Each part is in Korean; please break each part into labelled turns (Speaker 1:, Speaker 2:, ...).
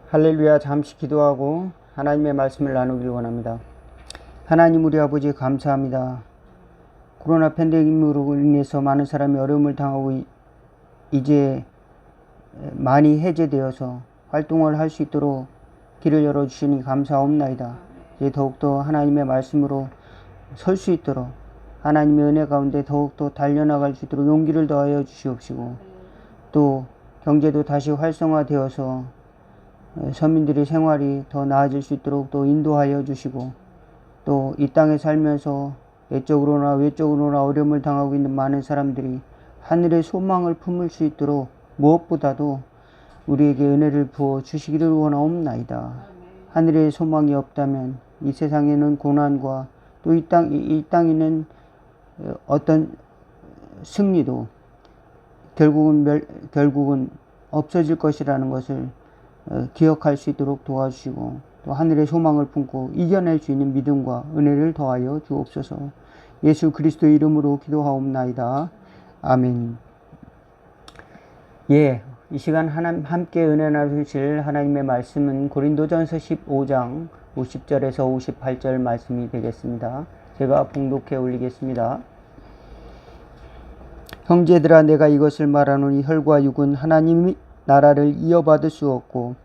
Speaker 1: 할렐루야. 잠시 기도하고 하나님의 말씀을 나누길 원합니다. 하나님 우리 아버지 감사합니다. 코로나 팬데믹으로 인해서 많은 사람이 어려움을 당하고 이제 많이 해제되어서 활동을 할 수 있도록 길을 열어주시니 감사옵나이다. 이제 더욱더 하나님의 말씀으로 설 수 있도록 하나님의 은혜 가운데 더욱더 달려나갈 수 있도록 용기를 더하여 주시옵시고, 또 경제도 다시 활성화되어서 서민들의 생활이 더 나아질 수 있도록 또 인도하여 주시고, 또 이 땅에 살면서 내적으로나 외적으로나 어려움을 당하고 있는 많은 사람들이 하늘의 소망을 품을 수 있도록 무엇보다도 우리에게 은혜를 부어 주시기를 원하옵나이다. 하늘의 소망이 없다면 이 세상에는 고난과 또 이 땅에는 어떤 승리도 결국은 없어질 것이라는 것을 기억할 수 있도록 도와주시고, 또 하늘의 소망을 품고 이겨낼 수 있는 믿음과 은혜를 더하여 주옵소서. 예수 그리스도의 이름으로 기도하옵나이다. 아멘. 이 시간 함께 은혜 나누실 하나님의 말씀은 고린도전서 15장 50절에서 58절 말씀이 되겠습니다. 제가 봉독해 올리겠습니다. 형제들아, 내가 이것을 말하노니 혈과 육은 하나님의 나라를 이어받을 수 없고,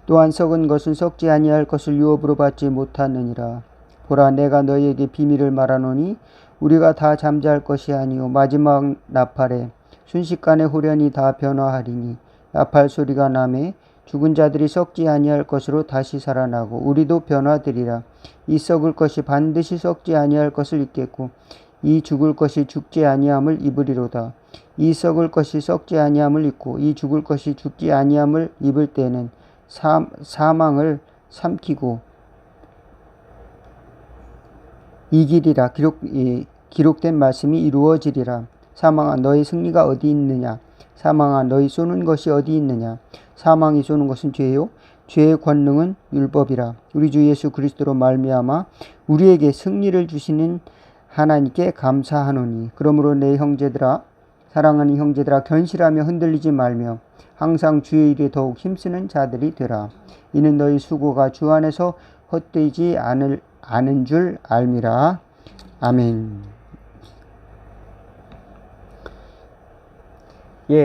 Speaker 1: 또한 썩은 것은 썩지 아니할 것을 유업으로 받지 못하느니라. 보라, 내가 너희에게 비밀을 말하노니 우리가 다 잠잘 것이 아니요 마지막 나팔에 순식간에 홀연히 다 변화하리니, 나팔 소리가 나매 죽은 자들이 썩지 아니할 것으로 다시 살아나고 우리도 변화되리라. 이 썩을 것이 반드시 썩지 아니할 것을 입겠고, 이 죽을 것이 죽지 아니함을 입으리로다. 이 썩을 것이 썩지 아니함을 입고 이 죽을 것이 죽지 아니함을 입을 때는 사망을 삼키고 이기리라. 기록된 말씀이 이루어지리라. 사망아, 너의 승리가 어디 있느냐? 사망아, 너희 쏘는 것이 어디 있느냐? 사망이 쏘는 것은 죄요, 죄의 권능은 율법이라. 우리 주 예수 그리스도로 말미암아 우리에게 승리를 주시는 하나님께 감사하노니, 그러므로 내 형제들아, 사랑하는 형제들아, 견실하며 흔들리지 말며 항상 주의 일에 더욱 힘쓰는 자들이 되라. 이는 너희 수고가 주 안에서 헛되지 않은 줄 알미라. 아멘.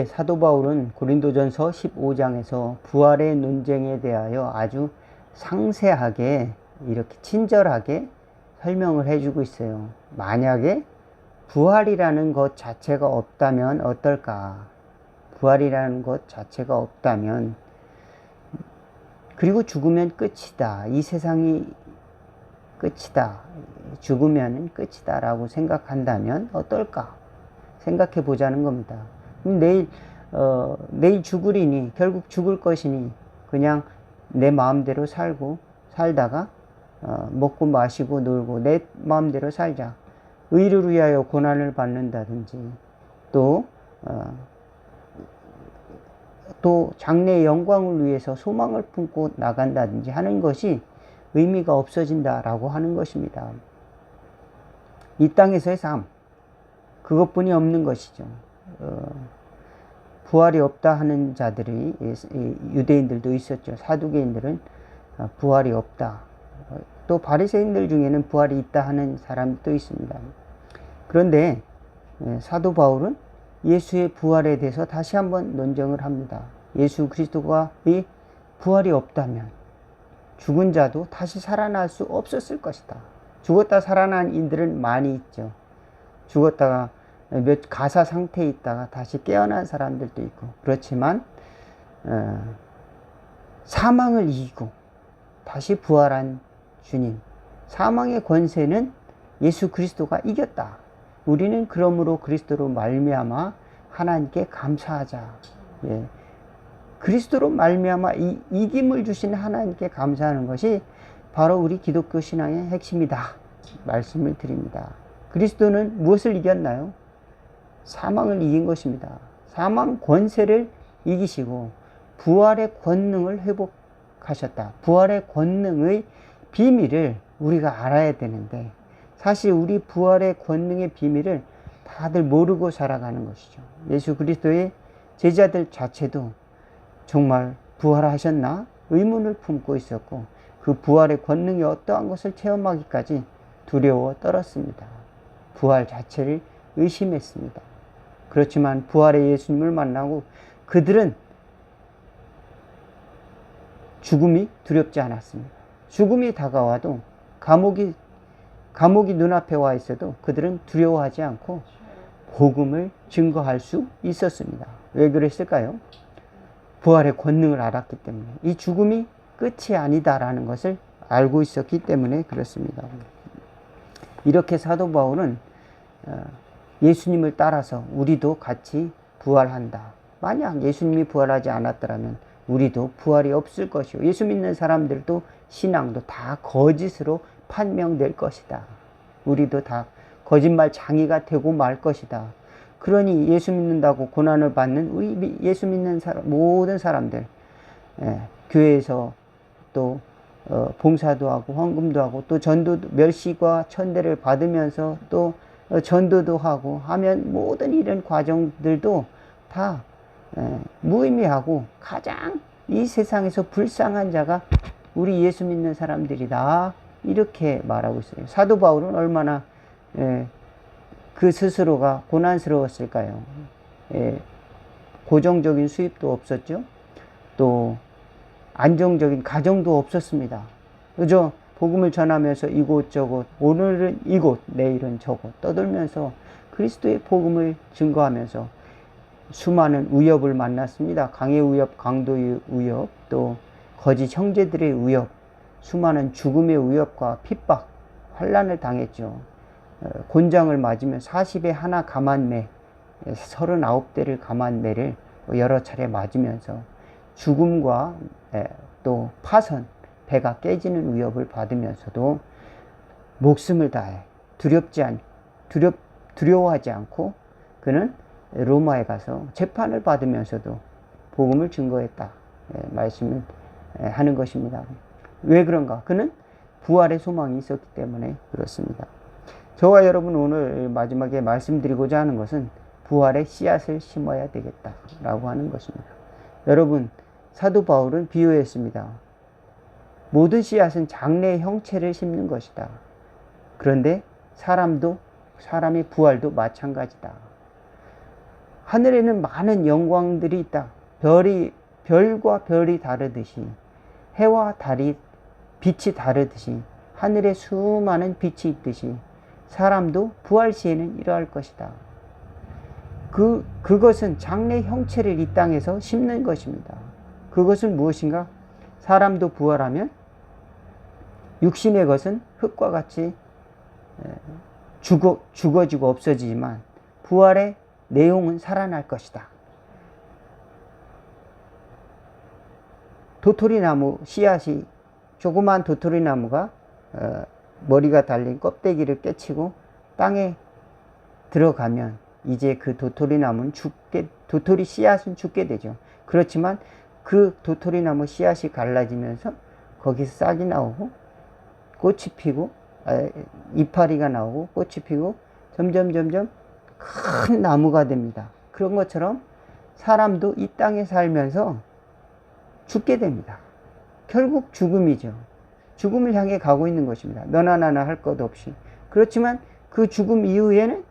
Speaker 1: 사도 바울은 고린도전서 15장에서 부활의 논쟁에 대하여 아주 상세하게, 이렇게 친절하게 설명을 해주고 있어요. 만약에 부활이라는 것 자체가 없다면 어떨까? 부활이라는 것 자체가 없다면, 그리고 죽으면 끝이다, 이 세상이 끝이다, 죽으면 끝이다 라고 생각한다면 어떨까? 생각해 보자는 겁니다. 내일 죽으리니, 결국 죽을 것이니 그냥 내 마음대로 살다가 먹고 마시고 놀고 내 마음대로 살자. 의를 위하여 고난을 받는다든지, 또 장래의 영광을 위해서 소망을 품고 나간다든지 하는 것이 의미가 없어진다라고 하는 것입니다. 이 땅에서의 삶, 그것뿐이 없는 것이죠. 부활이 없다 하는 자들이 유대인들도 있었죠. 사두개인들은 부활이 없다. 또 바리새인들 중에는 부활이 있다 하는 사람도 있습니다. 그런데 사도 바울은 예수의 부활에 대해서 다시 한번 논쟁을 합니다. 예수 그리스도의 부활이 없다면 죽은 자도 다시 살아날 수 없었을 것이다. 죽었다 살아난 이들은 많이 있죠. 죽었다가 가사 상태에 있다가 다시 깨어난 사람들도 있고, 그렇지만 사망을 이기고 다시 부활한 주님, 사망의 권세는 예수 그리스도가 이겼다. 우리는 그러므로 그리스도로 말미암아 하나님께 감사하자. 그리스도로 말미암아 이김을 주신 하나님께 감사하는 것이 바로 우리 기독교 신앙의 핵심이다 말씀을 드립니다. 그리스도는 무엇을 이겼나요? 사망을 이긴 것입니다. 사망 권세를 이기시고 부활의 권능을 회복하셨다. 부활의 권능의 비밀을 우리가 알아야 되는데, 사실 우리 부활의 권능의 비밀을 다들 모르고 살아가는 것이죠. 예수 그리스도의 제자들 자체도 정말 부활하셨나? 의문을 품고 있었고 그 부활의 권능이 어떠한 것을 체험하기까지 두려워 떨었습니다. 부활 자체를 의심했습니다. 그렇지만 부활의 예수님을 만나고 그들은 죽음이 두렵지 않았습니다. 죽음이 다가와도 감옥이 눈앞에 와 있어도 그들은 두려워하지 않고 복음을 증거할 수 있었습니다. 왜 그랬을까요? 부활의 권능을 알았기 때문에, 이 죽음이 끝이 아니다라는 것을 알고 있었기 때문에 그렇습니다. 이렇게 사도 바울은 예수님을 따라서 우리도 같이 부활한다. 만약 예수님이 부활하지 않았더라면 우리도 부활이 없을 것이요, 예수 믿는 사람들도 신앙도 다 거짓으로 판명될 것이다. 우리도 다 거짓말 장이가 되고 말 것이다. 그러니 예수 믿는다고 고난을 받는 우리 예수 믿는 모든 사람들, 교회에서 또 봉사도 하고 헌금도 하고 또 전도도, 멸시와 천대를 받으면서 또 전도도 하고 하면 모든 이런 과정들도 다 무의미하고 가장 이 세상에서 불쌍한 자가 우리 예수 믿는 사람들이다. 이렇게 말하고 있어요. 사도 바울은 얼마나 그 스스로가 고난스러웠을까요? 고정적인 수입도 없었죠. 또 안정적인 가정도 없었습니다. 그저 복음을 전하면서 이곳저곳, 오늘은 이곳, 내일은 저곳 떠돌면서 그리스도의 복음을 증거하면서 수많은 위협을 만났습니다. 강의 위협, 강도의 위협, 또 거짓 형제들의 위협, 수많은 죽음의 위협과 핍박, 환난을 당했죠. 곤장을 맞으면 40에 하나 가만매, 39대를 가만매를 여러 차례 맞으면서 죽음과 또 파선, 배가 깨지는 위협을 받으면서도 목숨을 다해 두려워하지 않고 그는 로마에 가서 재판을 받으면서도 복음을 증거했다. 말씀을 하는 것입니다. 왜 그런가? 그는 부활의 소망이 있었기 때문에 그렇습니다. 저와 여러분 오늘 마지막에 말씀드리고자 하는 것은 부활의 씨앗을 심어야 되겠다라고 하는 것입니다. 여러분, 사도 바울은 비유했습니다. 모든 씨앗은 장래의 형체를 심는 것이다. 그런데 사람의 부활도 마찬가지다. 하늘에는 많은 영광들이 있다. 별과 별이 다르듯이, 해와 달이 빛이 다르듯이, 하늘에 수많은 빛이 있듯이 사람도 부활 시에는 이러할 것이다. 그것은 장래 형체를 이 땅에서 심는 것입니다. 그것은 무엇인가? 사람도 부활하면 육신의 것은 흙과 같이 죽어지고 없어지지만 부활의 내용은 살아날 것이다. 도토리나무 씨앗이, 조그만 도토리나무가 머리가 달린 껍데기를 깨치고 땅에 들어가면 이제 그 도토리나무는 도토리 씨앗은 죽게 되죠. 그렇지만 그 도토리나무 씨앗이 갈라지면서 거기서 싹이 나오고 꽃이 피고 이파리가 나오고 꽃이 피고 점점 큰 나무가 됩니다. 그런 것처럼 사람도 이 땅에 살면서 죽게 됩니다. 결국 죽음이죠. 죽음을 향해 가고 있는 것입니다. 너나 나나 할 것 없이. 그렇지만 그 죽음 이후에는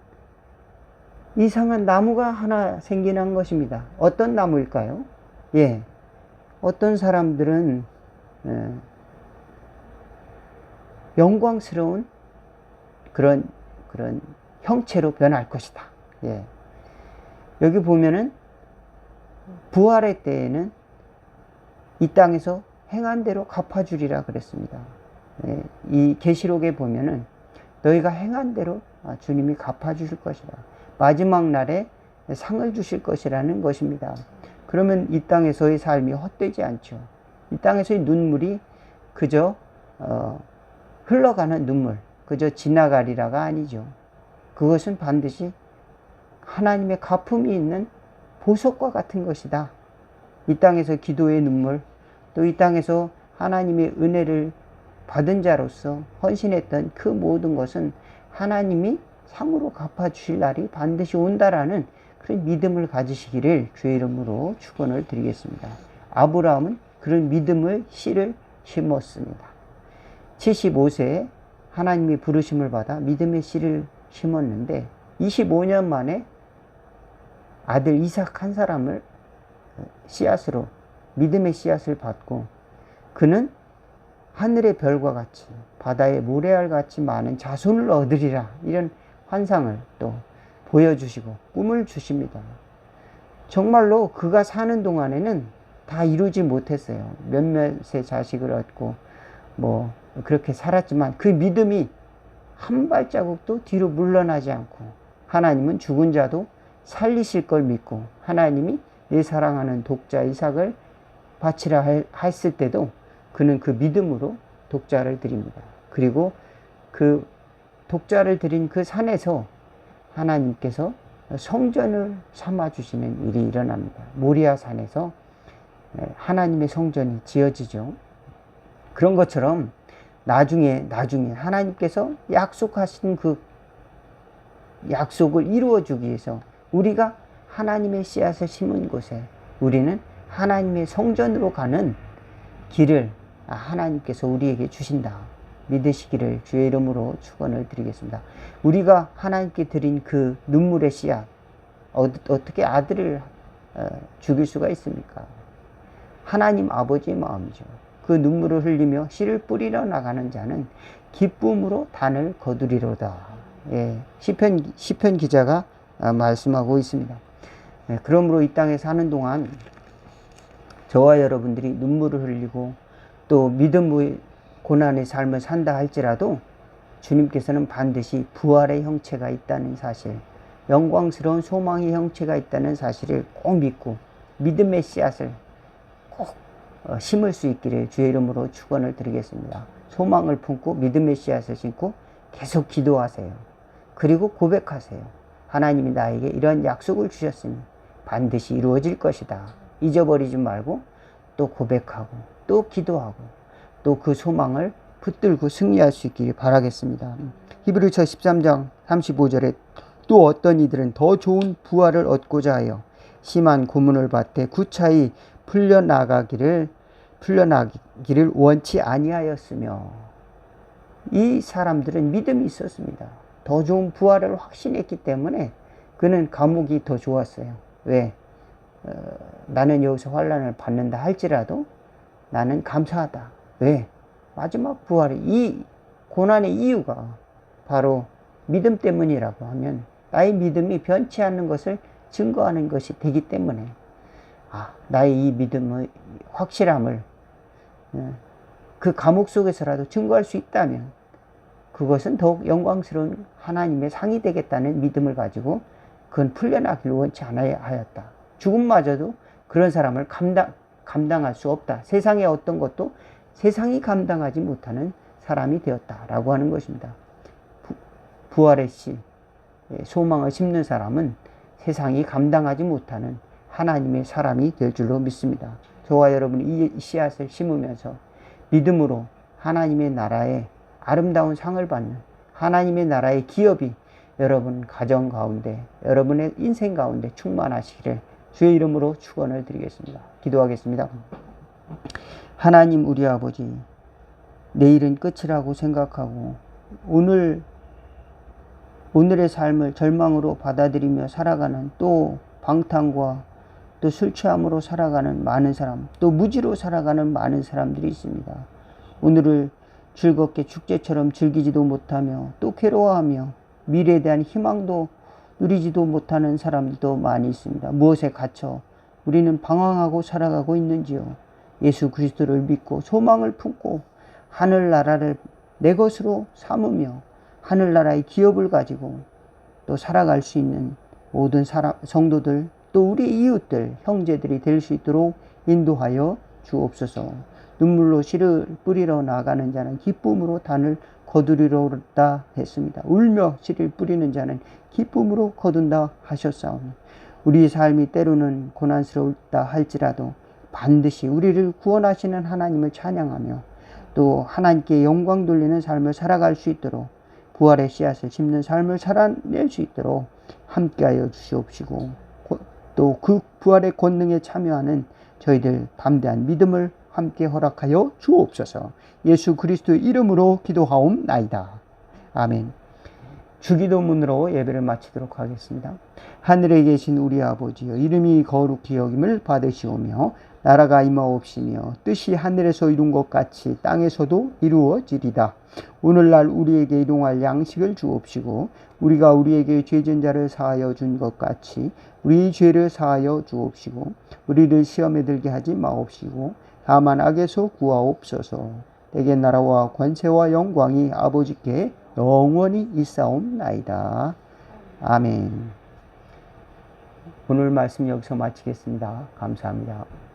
Speaker 1: 이상한 나무가 하나 생기는 것입니다. 어떤 나무일까요? 어떤 사람들은 영광스러운 그런 형체로 변할 것이다. 여기 보면은 부활의 때에는 이 땅에서 행한 대로 갚아주리라 그랬습니다. 이 계시록에 보면은 너희가 행한 대로 주님이 갚아주실 것이다. 마지막 날에 상을 주실 것이라는 것입니다. 그러면 이 땅에서의 삶이 헛되지 않죠. 이 땅에서의 눈물이 그저 흘러가는 눈물, 그저 지나가리라가 아니죠. 그것은 반드시 하나님의 갚음이 있는 보석과 같은 것이다. 이 땅에서 기도의 눈물, 또 이 땅에서 하나님의 은혜를 받은 자로서 헌신했던 그 모든 것은 하나님이 상으로 갚아주실 날이 반드시 온다라는 그런 믿음을 가지시기를 주의 이름으로 축원을 드리겠습니다. 아브라함은 그런 믿음의 씨를 심었습니다. 75세에 하나님의 부르심을 받아 믿음의 씨를 심었는데 25년 만에 아들 이삭 한 사람을 씨앗으로 믿음의 씨앗을 받고 그는 하늘의 별과 같이 바다의 모래알 같이 많은 자손을 얻으리라 이런 환상을 또 보여주시고 꿈을 주십니다. 정말로 그가 사는 동안에는 다 이루지 못했어요. 몇몇의 자식을 얻고 뭐 그렇게 살았지만 그 믿음이 한 발자국도 뒤로 물러나지 않고 하나님은 죽은 자도 살리실 걸 믿고 하나님이 내 사랑하는 독자 이삭을 바치라 했을 때도 그는 그 믿음으로 독자를 드립니다. 그리고 그 독자를 드린 그 산에서 하나님께서 성전을 삼아주시는 일이 일어납니다. 모리아 산에서 하나님의 성전이 지어지죠. 그런 것처럼 나중에 하나님께서 약속하신 그 약속을 이루어주기 위해서 우리가 하나님의 씨앗을 심은 곳에 우리는 하나님의 성전으로 가는 길을 하나님께서 우리에게 주신다. 믿으시기를 주의 이름으로 축원을 드리겠습니다. 우리가 하나님께 드린 그 눈물의 씨앗 어떻게 아들을 죽일 수가 있습니까? 하나님 아버지의 마음이죠. 그 눈물을 흘리며 씨를 뿌리러 나가는 자는 기쁨으로 단을 거두리로다. 예, 시편 기자가 말씀하고 있습니다. 예, 그러므로 이 땅에 사는 동안 저와 여러분들이 눈물을 흘리고 또 믿음의 고난의 삶을 산다 할지라도 주님께서는 반드시 부활의 형체가 있다는 사실, 영광스러운 소망의 형체가 있다는 사실을 꼭 믿고 믿음의 씨앗을 꼭 심을 수 있기를 주의 이름으로 축원을 드리겠습니다. 소망을 품고 믿음의 씨앗을 심고 계속 기도하세요. 그리고 고백하세요. 하나님이 나에게 이런 약속을 주셨으니 반드시 이루어질 것이다. 잊어버리지 말고 또 고백하고 또 기도하고 또 그 소망을 붙들고 승리할 수 있기를 바라겠습니다. 히브리서 13장 35절에 또 어떤 이들은 더 좋은 부활을 얻고자 하여 심한 고문을 받되 구차히 풀려나기를 원치 아니하였으며 이 사람들은 믿음이 있었습니다. 더 좋은 부활을 확신했기 때문에 그는 감옥이 더 좋았어요. 왜? 나는 여기서 환난을 받는다 할지라도 나는 감사하다. 왜? 마지막 부활이 이 고난의 이유가 바로 믿음 때문이라고 하면 나의 믿음이 변치 않는 것을 증거하는 것이 되기 때문에 나의 이 믿음의 확실함을 그 감옥 속에서라도 증거할 수 있다면 그것은 더욱 영광스러운 하나님의 상이 되겠다는 믿음을 가지고 그건 풀려나기를 원치 않아야 하였다. 죽음마저도 그런 사람을 감당할 수 없다. 세상의 어떤 것도 세상이 감당하지 못하는 사람이 되었다라고 하는 것입니다. 부활의 씨, 소망을 심는 사람은 세상이 감당하지 못하는 하나님의 사람이 될 줄로 믿습니다. 저와 여러분이 이 씨앗을 심으면서 믿음으로 하나님의 나라의 아름다운 상을 받는 하나님의 나라의 기업이 여러분 가정 가운데 여러분의 인생 가운데 충만하시기를 주의 이름으로 축원을 드리겠습니다. 기도하겠습니다. 하나님 우리 아버지, 내일은 끝이라고 생각하고 오늘의 삶을 절망으로 받아들이며 살아가는 또 방탕과 또 술 취함으로 살아가는 많은 사람, 또 무지로 살아가는 많은 사람들이 있습니다. 오늘을 즐겁게 축제처럼 즐기지도 못하며 또 괴로워하며 미래에 대한 희망도 누리지도 못하는 사람들도 많이 있습니다. 무엇에 갇혀 우리는 방황하고 살아가고 있는지요. 예수 그리스도를 믿고 소망을 품고 하늘나라를 내 것으로 삼으며 하늘나라의 기업을 가지고 또 살아갈 수 있는 모든 성도들 또 우리 이웃들 형제들이 될 수 있도록 인도하여 주옵소서. 눈물로 씨를 뿌리러 나가는 자는 기쁨으로 단을 거두리로다 했습니다. 울며 씨를 뿌리는 자는 기쁨으로 거둔다 하셨사오니 우리 삶이 때로는 고난스러울다 할지라도 반드시 우리를 구원하시는 하나님을 찬양하며 또 하나님께 영광 돌리는 삶을 살아갈 수 있도록 부활의 씨앗을 심는 삶을 살아낼 수 있도록 함께하여 주시옵시고 또 그 부활의 권능에 참여하는 저희들 담대한 믿음을 함께 허락하여 주옵소서. 예수 그리스도의 이름으로 기도하옵나이다. 아멘. 주기도문으로 예배를 마치도록 하겠습니다. 하늘에 계신 우리 아버지여, 이름이 거룩히 여김을 받으시오며 나라가 임하옵시며 뜻이 하늘에서 이룬 것 같이 땅에서도 이루어지리다. 오늘날 우리에게 일용할 양식을 주옵시고 우리가 우리에게 죄진 자를 사하여 준 것 같이 우리 죄를 사하여 주옵시고 우리를 시험에 들게 하지 마옵시고 다만 악에서 구하옵소서. 내게 나라와 권세와 영광이 아버지께 영원히 있사옵나이다. 아멘. 오늘 말씀 여기서 마치겠습니다. 감사합니다.